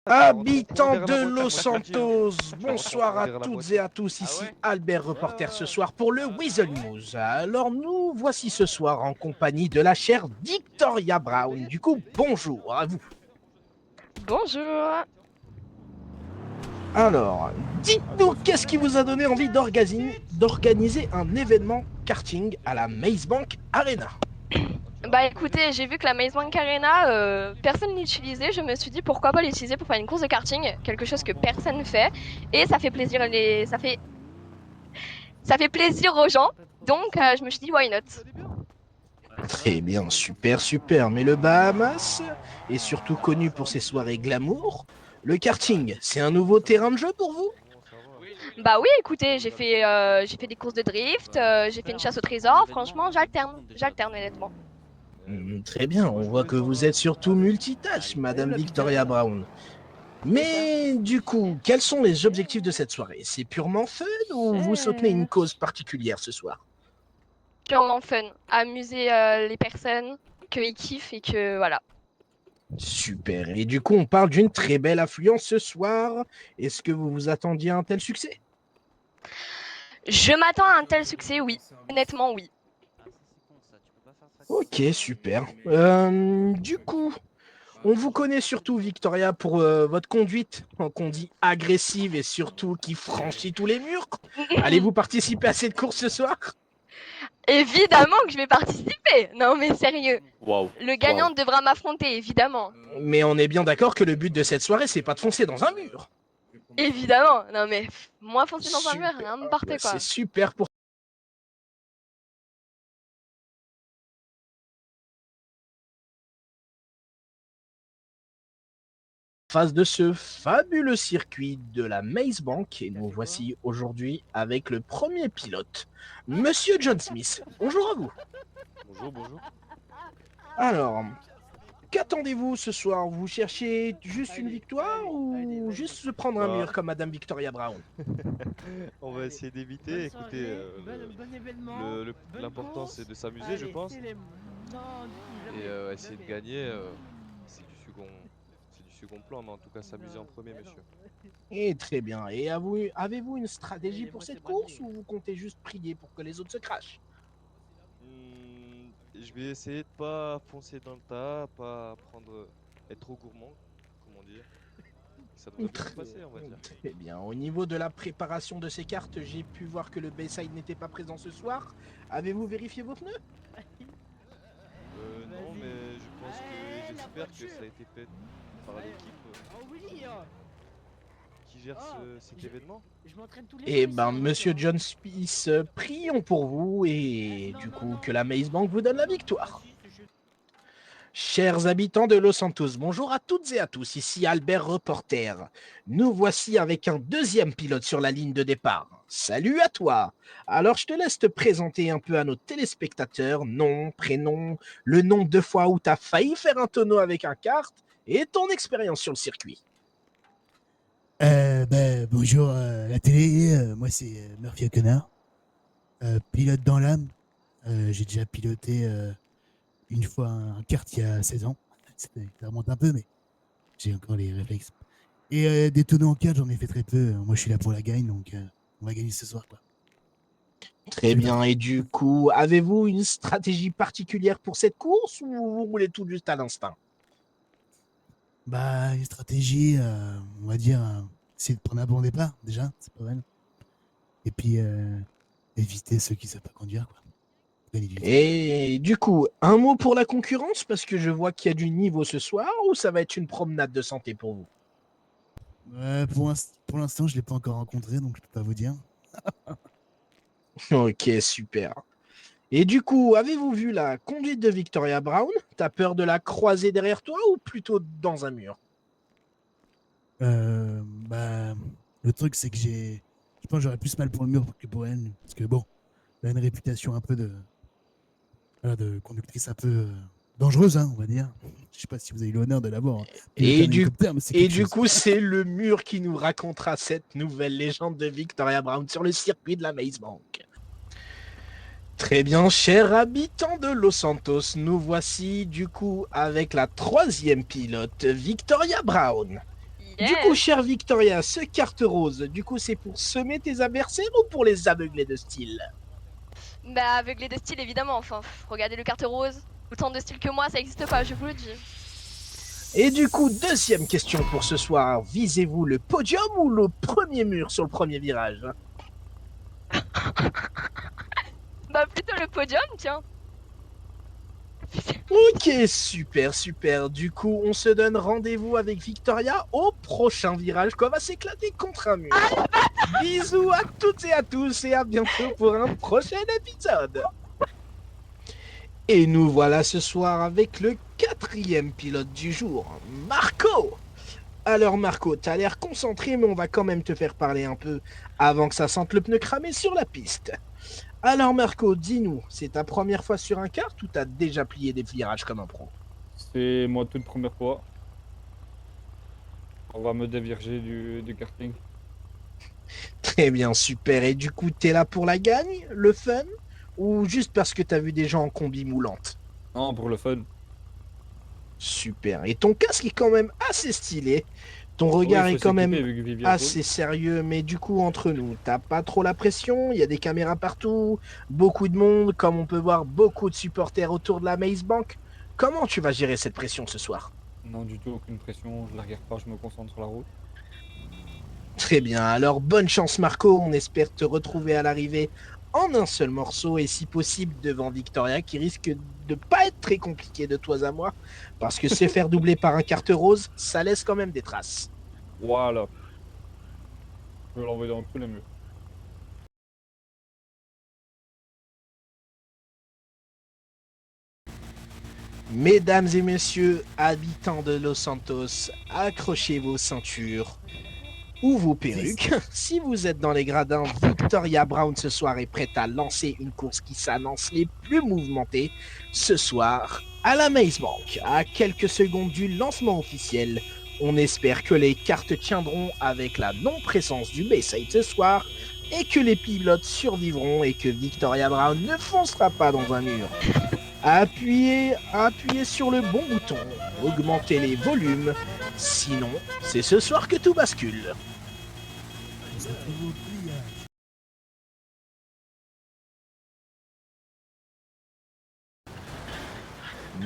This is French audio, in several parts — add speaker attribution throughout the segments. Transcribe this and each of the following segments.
Speaker 1: Habitants de Los Santos, bonsoir à toutes et à tous, ici Albert Reporter ce soir pour le Weasel News. Alors nous voici ce soir en compagnie de la chère Victoria Brown. Du coup, bonjour à vous.
Speaker 2: Bonjour.
Speaker 1: Alors, dites-nous qu'est-ce qui vous a donné envie d'organiser un événement karting à la Maze Bank Arena?
Speaker 2: Bah écoutez, j'ai vu que la Maze Bank Arena, personne l'utilisait. Je me suis dit pourquoi pas l'utiliser pour faire une course de karting, quelque chose que personne fait, et ça fait plaisir ça fait plaisir aux gens. Donc je me suis dit why not.
Speaker 1: Très bien, super, super. Mais le Bahamas est surtout connu pour ses soirées glamour. Le karting, c'est un nouveau terrain de jeu pour vous?
Speaker 2: Bah oui, écoutez, j'ai fait des courses de drift, j'ai fait une chasse au trésor. Franchement, j'alterne honnêtement.
Speaker 1: Très bien, on voit que vous êtes surtout multitâche, Madame Victoria Brown. Mais du coup, quels sont les objectifs de cette soirée? C'est purement fun ou vous soutenez une cause particulière ce soir?
Speaker 2: Purement fun, amuser les personnes, qu'ils kiffent et que voilà.
Speaker 1: Super, et du coup on parle d'une très belle affluence ce soir. Est-ce que vous vous attendiez à un tel succès?
Speaker 2: Je m'attends à un tel succès, oui. Honnêtement, oui.
Speaker 1: Ok, super. Du coup, on vous connaît surtout, Victoria, pour votre conduite, qu'on dit agressive et surtout qui franchit tous les murs. Allez-vous participer à cette course ce soir?
Speaker 2: Évidemment que je vais participer. Non mais sérieux.
Speaker 3: Waouh.
Speaker 2: Le gagnant devra m'affronter, évidemment.
Speaker 1: Mais on est bien d'accord que le but de cette soirée, c'est pas de foncer dans un mur.
Speaker 2: Évidemment. Non mais moi foncer dans un mur,
Speaker 1: Super.
Speaker 2: n'importe
Speaker 1: C'est
Speaker 2: quoi.
Speaker 1: super pour face de ce fabuleux circuit de la Maze Bank. Et nous voici aujourd'hui avec le premier pilote, Monsieur John Smith. Bonjour à vous.
Speaker 3: Bonjour, bonjour.
Speaker 1: Alors, qu'attendez-vous ce soir? Vous cherchez juste une victoire ou juste se prendre un
Speaker 3: Bah,
Speaker 1: mur comme Madame Victoria Brown?
Speaker 3: on va essayer d'éviter. Écoutez, l'important c'est de s'amuser, je pense. Et essayer de gagner, c'est du second, c'est du second plan, mais en tout cas s'amuser en premier, monsieur.
Speaker 1: Et très bien. Et avez-vous une stratégie pour cette course ou vous comptez juste prier pour que les autres se crachent?
Speaker 3: Je vais essayer de pas foncer dans le tas, pas prendre, être trop gourmand, comment dire. Ça devrait bien se
Speaker 1: Très,
Speaker 3: passer, on va dire.
Speaker 1: très bien. Au niveau de la préparation de ces cartes, j'ai pu voir que le Bayside n'était pas présent ce soir. Avez-vous vérifié vos pneus?
Speaker 3: Non, mais je pense que, j'espère que ça a été fait par l'équipe qui gère cet événement.
Speaker 1: Eh ben, Monsieur John Smith, prions pour vous et du coup que la Maze Bank vous donne la victoire. Chers habitants de Los Santos, bonjour à toutes et à tous, ici Albert Reporter. Nous voici avec un deuxième pilote sur la ligne de départ. Salut à toi. Alors je te laisse te présenter un peu à nos téléspectateurs, nom, prénom, le nombre de fois où tu as failli faire un tonneau avec un kart et ton expérience sur le circuit.
Speaker 4: Bonjour la télé, moi c'est Murphy O'Connor, pilote dans l'âme. J'ai déjà piloté une fois un kart il y a 16 ans. Ça remonte un peu, mais j'ai encore les réflexes. Et des tonneaux en kart, j'en ai fait très peu. Moi, je suis là pour la gagne, donc on va gagner ce soir, quoi.
Speaker 1: Très
Speaker 4: C'est
Speaker 1: bien,
Speaker 4: parti.
Speaker 1: et du coup, avez-vous une stratégie particulière pour cette course ou vous roulez tout juste à l'instinct?
Speaker 4: Bah, une stratégie, on va dire, c'est de prendre un bon départ, déjà, c'est pas mal. Et puis, éviter ceux qui savent pas conduire, quoi. Gagner du temps.
Speaker 1: Et du coup, un mot pour la concurrence, parce que je vois qu'il y a du niveau ce soir, ou ça va être une promenade de santé pour vous?
Speaker 4: Pour l'instant, je l'ai pas encore rencontré, donc je peux pas vous dire.
Speaker 1: Ok, super. Et du coup, avez-vous vu la conduite de Victoria Brown? T'as peur de la croiser derrière toi ou plutôt dans un mur?
Speaker 4: Bah, le truc, c'est que je pense que j'aurais plus mal pour le mur que pour elle. Parce que bon, elle a une réputation un peu voilà, de conductrice un peu dangereuse, hein, on va dire. Je sais pas si vous avez eu l'honneur de l'avoir piloté
Speaker 1: Et
Speaker 4: un hélicoptère, mais c'est quelque
Speaker 1: du
Speaker 4: chose.
Speaker 1: coup, c'est le mur qui nous racontera cette nouvelle légende de Victoria Brown sur le circuit de la Maze Bank. Très bien, chers habitants de Los Santos, nous voici du coup avec la troisième pilote, Victoria Brown. Du coup, chère Victoria, ce carte rose, du coup, c'est pour semer tes adversaires ou pour les aveugler de style?
Speaker 2: Bah, aveuglé de style, évidemment. Enfin, regardez le carte rose. Autant de style que moi, ça n'existe pas, je vous le dis.
Speaker 1: Et du coup, deuxième question pour ce soir. Visez-vous le podium ou le premier mur sur le premier virage?
Speaker 2: Bah, plutôt le podium, tiens.
Speaker 1: Ok, super, super. Du coup, on se donne rendez-vous avec Victoria au prochain virage qu'on va s'éclater contre un mur. Bisous à toutes et à tous et à bientôt pour un prochain épisode. Et nous voilà ce soir avec le quatrième pilote du jour, Marco. Alors Marco, t'as l'air concentré mais on va quand même te faire parler un peu avant que ça sente le pneu cramé sur la piste. Alors Marco, dis-nous, c'est ta première fois sur un kart ou t'as déjà plié des virages comme un pro?
Speaker 5: C'est moi toute première fois. On va me dévirger du karting.
Speaker 1: Très bien, super. Et du coup, t'es là pour la gagne, le fun, ou juste parce que t'as vu des gens en combi moulante?
Speaker 5: Non, pour le fun.
Speaker 1: Super. Et ton casque est quand même assez stylé. Ton
Speaker 5: Oui,
Speaker 1: regard
Speaker 5: faut
Speaker 1: est quand même
Speaker 5: s'équiper vu que Vivian
Speaker 1: assez sérieux, mais du coup, entre nous, t'as pas trop la pression, il y a des caméras partout, beaucoup de monde, comme on peut voir beaucoup de supporters autour de la Maze Bank. Comment tu vas gérer cette pression ce soir?
Speaker 5: roule. Non, du tout, aucune pression. Je la regarde pas, je me concentre sur la route.
Speaker 1: Très bien, alors bonne chance Marco, on espère te retrouver à l'arrivée en un seul morceau et si possible devant Victoria qui risque de pas être très compliqué de toi à moi parce que se faire doubler par un carte rose, ça laisse quand même des traces.
Speaker 5: Voilà. Je vais l'envoyer dans tous les murs.
Speaker 1: Mesdames et messieurs, habitants de Los Santos, accrochez vos ceintures ou vos perruques. Si vous êtes dans les gradins, Victoria Brown ce soir est prête à lancer une course qui s'annonce les plus mouvementées ce soir à la Maze Bank. À quelques secondes du lancement officiel, on espère que les cartes tiendront avec la non-présence du Bayside ce soir et que les pilotes survivront et que Victoria Brown ne foncera pas dans un mur. Appuyez sur le bon bouton, augmentez les volumes, sinon c'est ce soir que tout bascule.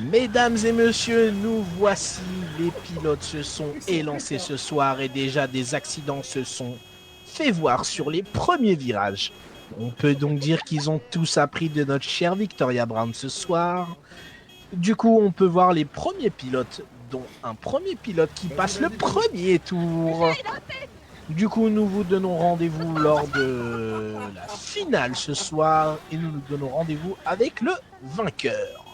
Speaker 1: Mesdames et messieurs, nous voici, les pilotes se sont élancés ce soir et déjà des accidents se sont fait voir sur les premiers virages. On peut donc dire qu'ils ont tous appris de notre chère Victoria Brown ce soir. Du coup, on peut voir les premiers pilotes, dont un premier pilote qui passe le premier tour. Du coup, nous vous donnons rendez-vous lors de la finale ce soir et nous nous donnons rendez-vous avec le vainqueur.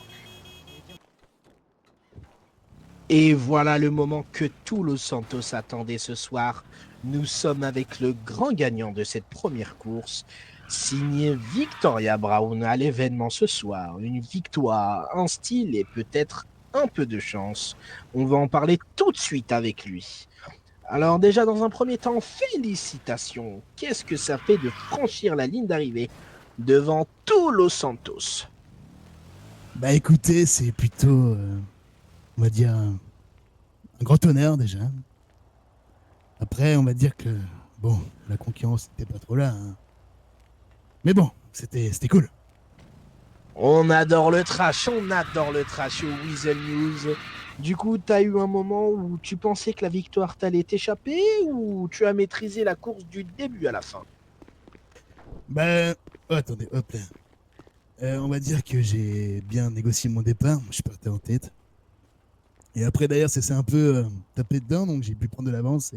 Speaker 1: Et voilà le moment que tout Los Santos attendait ce soir. Nous sommes avec le grand gagnant de cette première course, signé Victoria Brown à l'événement ce soir. Une victoire, un style et peut-être un peu de chance. On va en parler tout de suite avec lui. Alors déjà, dans un premier temps, félicitations. Qu'est-ce que ça fait de franchir la ligne d'arrivée devant tout Los Santos?
Speaker 4: Bah écoutez, c'est plutôt, on va dire, un grand honneur déjà. Après, on va dire que, bon, la concurrence n'était pas trop là. Hein. Mais bon, c'était cool.
Speaker 1: On adore le trash au Weasel News. Du coup, t'as eu un moment où tu pensais que la victoire t'allait t'échapper ou tu as maîtrisé la course du début à la fin?
Speaker 4: Bah, oh, attendez, hop là. On va dire que j'ai bien négocié mon départ. Je partais en tête. Et après, d'ailleurs, ça s'est un peu tapé dedans, donc j'ai pu prendre de l'avance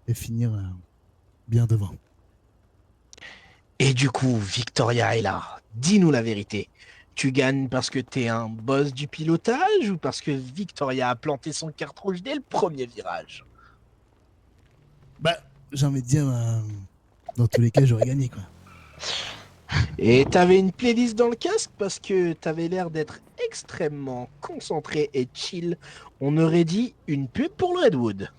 Speaker 4: et finir bien devant.
Speaker 1: Et du coup, Victoria est là. Dis-nous la vérité. Tu gagnes parce que t'es un boss du pilotage ou parce que Victoria a planté son carte rouge dès le premier virage?
Speaker 4: Bah, j'ai envie de dire, dans tous les cas, j'aurais gagné, quoi.
Speaker 1: Et t'avais une playlist dans le casque parce que t'avais l'air d'être extrêmement concentré et chill. On aurait dit une pub pour le Redwood.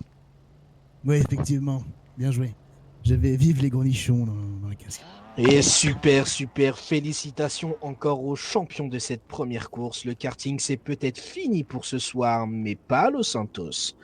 Speaker 4: Ouais, effectivement. Bien joué. J'avais vive les gros nichons dans le casque.
Speaker 1: Et super, super, félicitations encore aux champions de cette première course. Le karting, c'est peut-être fini pour ce soir, mais pas à Los Santos.